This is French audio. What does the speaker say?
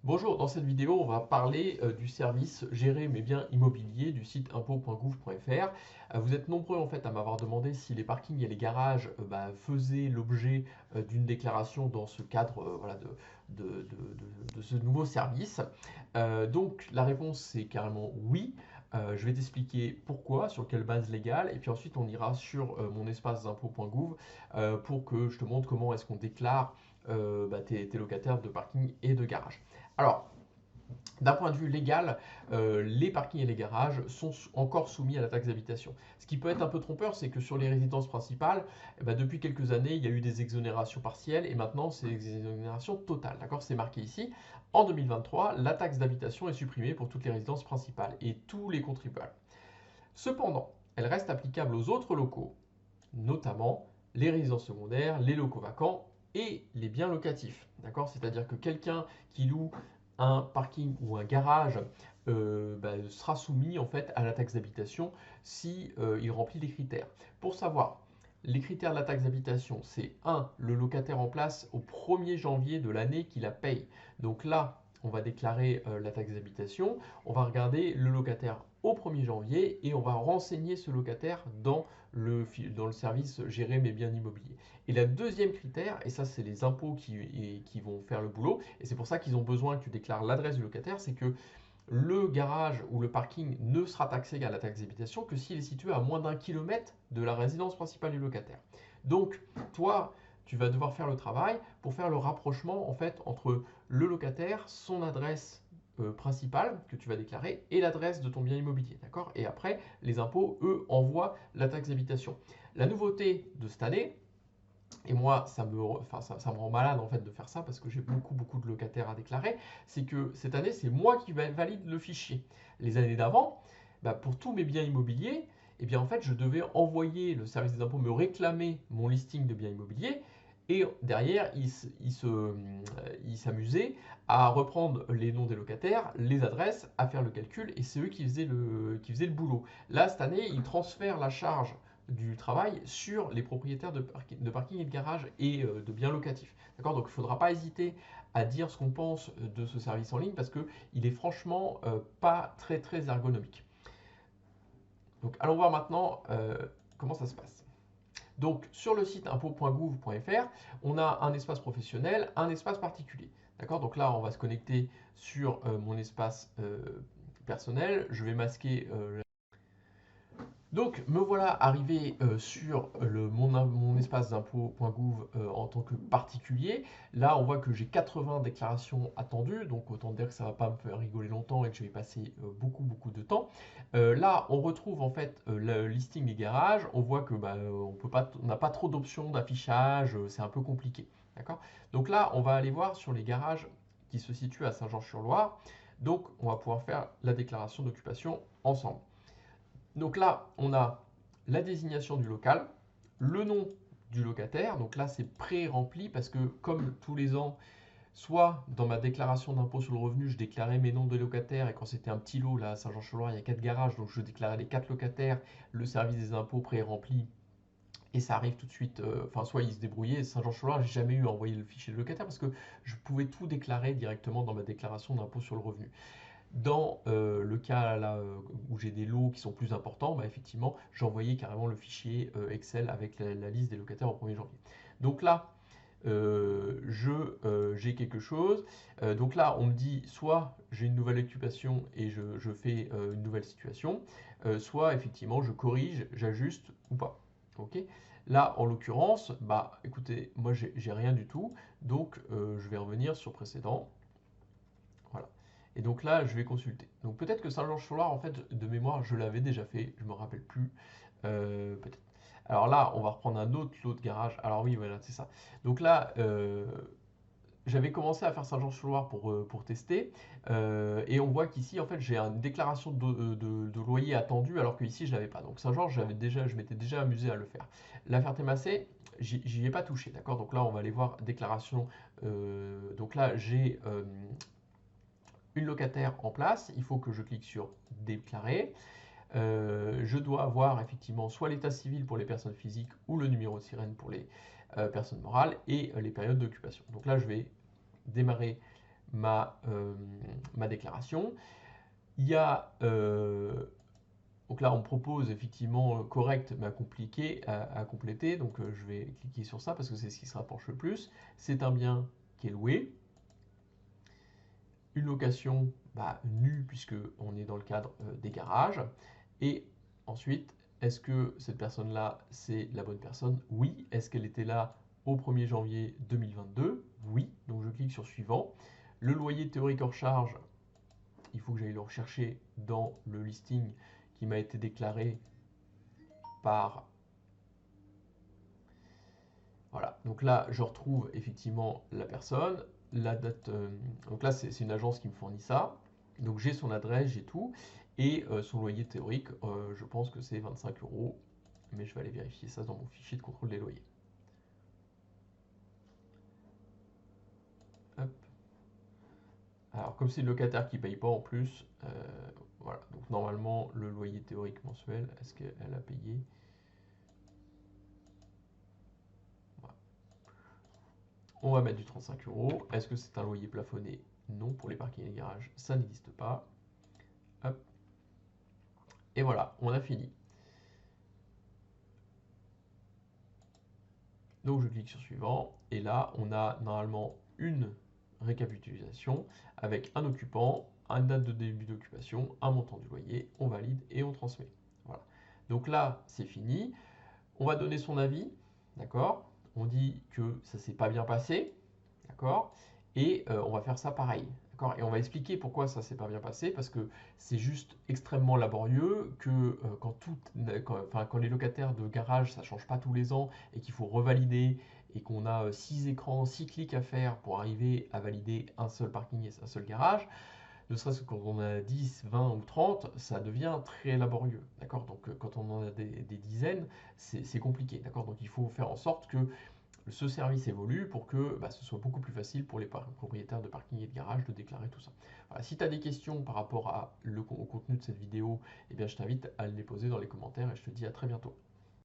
Bonjour, dans cette vidéo, on va parler du service Gérer mes biens immobiliers du site impôts.gouv.fr. Vous êtes nombreux en fait à m'avoir demandé si les parkings et les garages faisaient l'objet d'une déclaration dans ce cadre voilà, de ce nouveau service. Donc la réponse c'est carrément oui. Je vais t'expliquer pourquoi, sur quelle base légale, et puis ensuite on ira sur mon espace impôts.gouv pour que je te montre comment est-ce qu'on déclare tes locataires de parking et de garage. Alors, d'un point de vue légal, les parkings et les garages sont encore soumis à la taxe d'habitation. Ce qui peut être un peu trompeur, c'est que sur les résidences principales, depuis quelques années, il y a eu des exonérations partielles et maintenant c'est des exonérations totales. D'accord? C'est marqué ici. En 2023, la taxe d'habitation est supprimée pour toutes les résidences principales et tous les contribuables. Cependant, elle reste applicable aux autres locaux, notamment les résidences secondaires, les locaux vacants et les biens locatifs. D'accord? C'est-à-dire que quelqu'un qui loue un parking ou un garage sera soumis en fait à la taxe d'habitation si il remplit les critères. Pour savoir, les critères de la taxe d'habitation, c'est 1. Le locataire en place au 1er janvier de l'année qui la paye. Donc là, on va déclarer la taxe d'habitation, on va regarder le locataire au 1er janvier et on va renseigner ce locataire dans le service Gérer mes biens immobiliers. Et le deuxième critère, et ça c'est les impôts qui vont faire le boulot, et c'est pour ça qu'ils ont besoin que tu déclares l'adresse du locataire, c'est que le garage ou le parking ne sera taxé à la taxe d'habitation que s'il est situé à moins d'1 kilomètre de la résidence principale du locataire. Donc, toi, tu vas devoir faire le travail pour faire le rapprochement en fait entre le locataire, son adresse principale que tu vas déclarer et l'adresse de ton bien immobilier, d'accord? Et après, les impôts, eux, envoient la taxe d'habitation. La nouveauté de cette année, et moi, ça me rend malade en fait de faire ça parce que j'ai beaucoup de locataires à déclarer. C'est que cette année, c'est moi qui valide le fichier. Les années d'avant, pour tous mes biens immobiliers, eh bien en fait, je devais envoyer le service des impôts me réclamer mon listing de biens immobiliers. Et derrière, il s'amusait à reprendre les noms des locataires, les adresses, à faire le calcul, et c'est eux qui faisaient le boulot. Là, cette année, ils transfèrent la charge du travail sur les propriétaires de parking et de garage et de biens locatifs. D'accord? Donc il ne faudra pas hésiter à dire ce qu'on pense de ce service en ligne parce qu'il est franchement pas très ergonomique. Donc allons voir maintenant comment ça se passe. Donc sur le site impôts.gouv.fr, on a un espace professionnel, un espace particulier. D'accord? Donc là, on va se connecter sur mon espace personnel. Je vais masquer donc, me voilà arrivé sur mon espace d'impôt.gouv en tant que particulier. Là, on voit que j'ai 80 déclarations attendues, donc autant dire que ça ne va pas me faire rigoler longtemps et que je vais y passer beaucoup de temps. Là, on retrouve en fait le listing des garages. On voit que on n'a pas trop d'options d'affichage, c'est un peu compliqué. D'accord? Donc là, on va aller voir sur les garages qui se situent à Saint-Georges-sur-Loire. Donc, on va pouvoir faire la déclaration d'occupation ensemble. Donc là, on a la désignation du local, le nom du locataire. Donc là, c'est pré-rempli parce que comme tous les ans, soit dans ma déclaration d'impôt sur le revenu, je déclarais mes noms de locataires et quand c'était un petit lot, là à Saint-Jean-sur-Loire, il y a 4 garages, donc je déclarais les 4 locataires, le service des impôts pré-rempli et ça arrive tout de suite, enfin soit ils se débrouillaient, Saint-Jean-sur-Loire, j'ai jamais eu à envoyer le fichier de locataire parce que je pouvais tout déclarer directement dans ma déclaration d'impôt sur le revenu. Dans le cas là, où j'ai des lots qui sont plus importants, effectivement, j'ai envoyé carrément le fichier Excel avec la liste des locataires au 1er janvier. Donc là, j'ai quelque chose. Donc là, on me dit soit j'ai une nouvelle occupation et je fais une nouvelle situation, soit effectivement je corrige, j'ajuste ou pas. Ok. Là, en l'occurrence, écoutez, moi j'ai rien du tout, donc je vais revenir sur précédent. Voilà. Et donc là, je vais consulter. Donc peut-être que Saint-Georges-sur-Loire, en fait, de mémoire, je l'avais déjà fait, je ne me rappelle plus. Peut-être. Alors là, on va reprendre un autre lot de garage. Alors oui, voilà, c'est ça. Donc là, j'avais commencé à faire Saint-Georges-sur-Loire pour tester. Et on voit qu'ici, en fait, j'ai une déclaration de loyer attendu, alors qu'ici, je ne l'avais pas. Donc Saint-Georges, je m'étais déjà amusé à le faire. La Ferté-Massé, j'y ai pas touché, d'accord? Donc là, on va aller voir déclaration. Donc là, j'ai une locataire en place, il faut que je clique sur déclarer. Je dois avoir effectivement soit l'état civil pour les personnes physiques ou le numéro de sirène pour les personnes morales et les périodes d'occupation. Donc là, je vais démarrer ma déclaration. Il y a, donc là, on me propose effectivement correct, mais à compléter. Donc, je vais cliquer sur ça parce que c'est ce qui se rapproche le plus. C'est un bien qui est loué. Une location nue, puisqu'on est dans le cadre des garages. Et ensuite, est-ce que cette personne-là, c'est la bonne personne? Oui. Est-ce qu'elle était là au 1er janvier 2022? Oui. Donc, je clique sur suivant. Le loyer théorique hors charge, il faut que j'aille le rechercher dans le listing qui m'a été déclaré par... Voilà, donc là je retrouve effectivement la personne, la date, donc là c'est une agence qui me fournit ça, donc j'ai son adresse, j'ai tout, et son loyer théorique, je pense que c'est 25 €, mais je vais aller vérifier ça dans mon fichier de contrôle des loyers. Hop. Alors comme c'est le locataire qui ne paye pas en plus, voilà, donc normalement le loyer théorique mensuel, est-ce qu'elle a payé? On va mettre du 35 €. Est-ce que c'est un loyer plafonné? Non, pour les parkings et les garages, ça n'existe pas. Hop. Et voilà, on a fini. Donc je clique sur suivant, et là on a normalement une récapitulation avec un occupant, une date de début d'occupation, un montant du loyer, on valide et on transmet. Voilà. Donc là c'est fini. On va donner son avis, d'accord? On dit que ça s'est pas bien passé, d'accord? Et on va faire ça pareil, d'accord? Et on va expliquer pourquoi ça s'est pas bien passé, parce que c'est juste extrêmement laborieux, que quand les locataires de garage, ça change pas tous les ans, et qu'il faut revalider, et qu'on a 6 écrans, 6 clics à faire pour arriver à valider un seul parking et un seul garage, ne serait-ce que quand on a 10, 20 ou 30, ça devient très laborieux, d'accord? Donc quand on en a des dizaines, c'est compliqué, d'accord? Donc il faut faire en sorte que ce service évolue pour que ce soit beaucoup plus facile pour les propriétaires de parking et de garage de déclarer tout ça. Voilà, si tu as des questions par rapport au contenu de cette vidéo, eh bien, je t'invite à les poser dans les commentaires et je te dis à très bientôt.